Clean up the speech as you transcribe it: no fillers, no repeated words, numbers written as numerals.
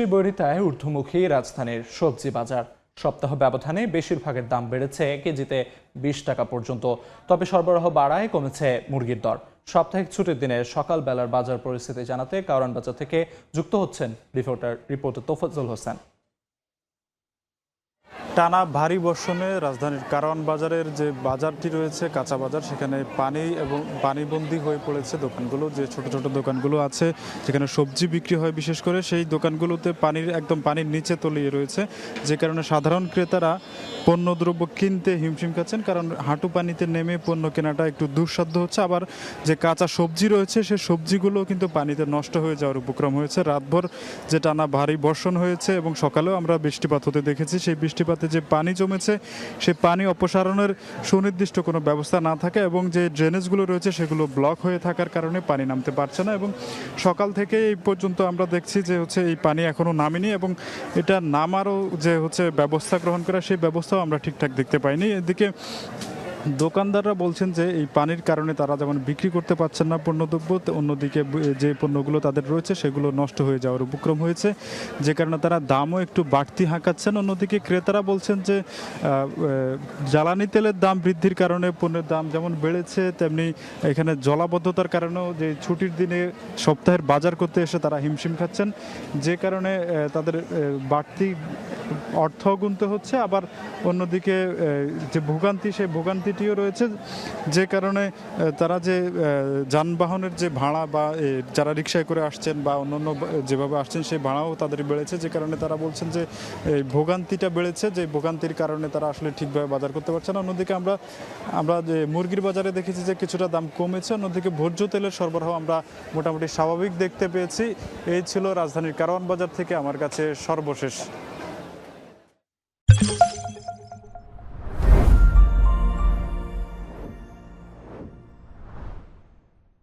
বৃষ্টির বৈরিতায় ঊর্ধ্বমুখী রাজধানীর সবজি বাজার। সপ্তাহ ব্যবধানে বেশিরভাগের দাম বেড়েছে কেজিতে 20 টাকা পর্যন্ত। তবে সরবরাহ বাড়ায় কমেছে মুরগির দর। সাপ্তাহিক ছুটির দিনে সকালবেলার বাজার পরিস্থিতি জানাতে কারওয়ান বাজার থেকে যুক্ত হচ্ছেন রিপোর্টার তোফাজ্জল হোসেন। টানা ভারী বর্ষণে রাজধানীর কারওয়ান বাজারের যে বাজারটি রয়েছে কাঁচা বাজার, সেখানে পানি এবং পানিবন্দী হয়ে পড়েছে দোকানগুলো। যে ছোট ছোট দোকানগুলো আছে যেখানে সবজি বিক্রি হয় বিশেষ করে, সেই দোকানগুলোতে পানির নিচে তলিয়ে রয়েছে, যে কারণে সাধারণ ক্রেতারা পণ্যদ্রব্য কিনতে হিমশিম খাচ্ছেন। কারণ হাঁটু পানিতে নেমে পণ্য কেনাটা একটু দুঃসাধ্য হচ্ছে। আবার যে কাঁচা সবজি রয়েছে সেই সবজিগুলো কিন্তু পানিতে নষ্ট হয়ে যাওয়ার উপক্রম হয়েছে। রাতভর যে টানা ভারী বর্ষণ হয়েছে এবং সকালেও আমরা বৃষ্টিপাত হতে দেখেছি, সেই বৃষ্টিপাতে যে পানি জমেছে সেই পানি অপসারণের সুনির্দিষ্ট কোনো ব্যবস্থা না থাকে এবং যে ড্রেনেজগুলো রয়েছে সেগুলো ব্লক হয়ে থাকার কারণে পানি নামতে পারছে না। এবং সকাল থেকে এই পর্যন্ত আমরা দেখছি যে এই পানি এখনো নামেনি এবং এটা নামারও যে ব্যবস্থা গ্রহণ করা, সেই ব্যবস্থাও আমরা ঠিকঠাক দেখতে পাইনি। এদিকে দোকানদাররা বলছেন যে এই পানির কারণে তারা যেমন বিক্রি করতে পারছেন না পণ্যদ্রব্য, অন্যদিকে যে পণ্যগুলো তাদের রয়েছে সেগুলো নষ্ট হয়ে যাওয়ার উপক্রম হয়েছে, যে কারণে তারা দামও একটু বাড়তি হাঁকাচ্ছেন। অন্যদিকে ক্রেতারা বলছেন যে জ্বালানি তেলের দাম বৃদ্ধির কারণে পণ্যের দাম যেমন বেড়েছে, তেমনি এখানে জলাবদ্ধতার কারণেও যে ছুটির দিনে সপ্তাহের বাজার করতে এসে তারা হিমশিম খাচ্ছেন, যে কারণে তাদের বাড়তি অর্থ গুনতে হচ্ছে। আবার অন্যদিকে যে ভোগান্তি, সেই ভোগান্তিটিও রয়েছে, যে কারণে তারা যে যানবাহনের যে ভাড়া বা যারা রিকশায় করে আসছেন বা অন্যান্য যেভাবে আসছেন সেই ভাড়াও তাদের বেড়েছে, যে কারণে তারা বলছেন যে এই ভোগান্তিটা বেড়েছে, যে ভোগান্তির কারণে তারা আসলে ঠিকভাবে বাজার করতে পারছে না। অন্যদিকে আমরা যে মুরগির বাজারে দেখেছি যে কিছুটা দাম কমেছে, অন্যদিকে ভোজ্য তেলের সরবরাহ আমরা মোটামুটি স্বাভাবিক দেখতে পেয়েছি। এই ছিল রাজধানীর কারওয়ান বাজার থেকে আমার কাছে সর্বশেষ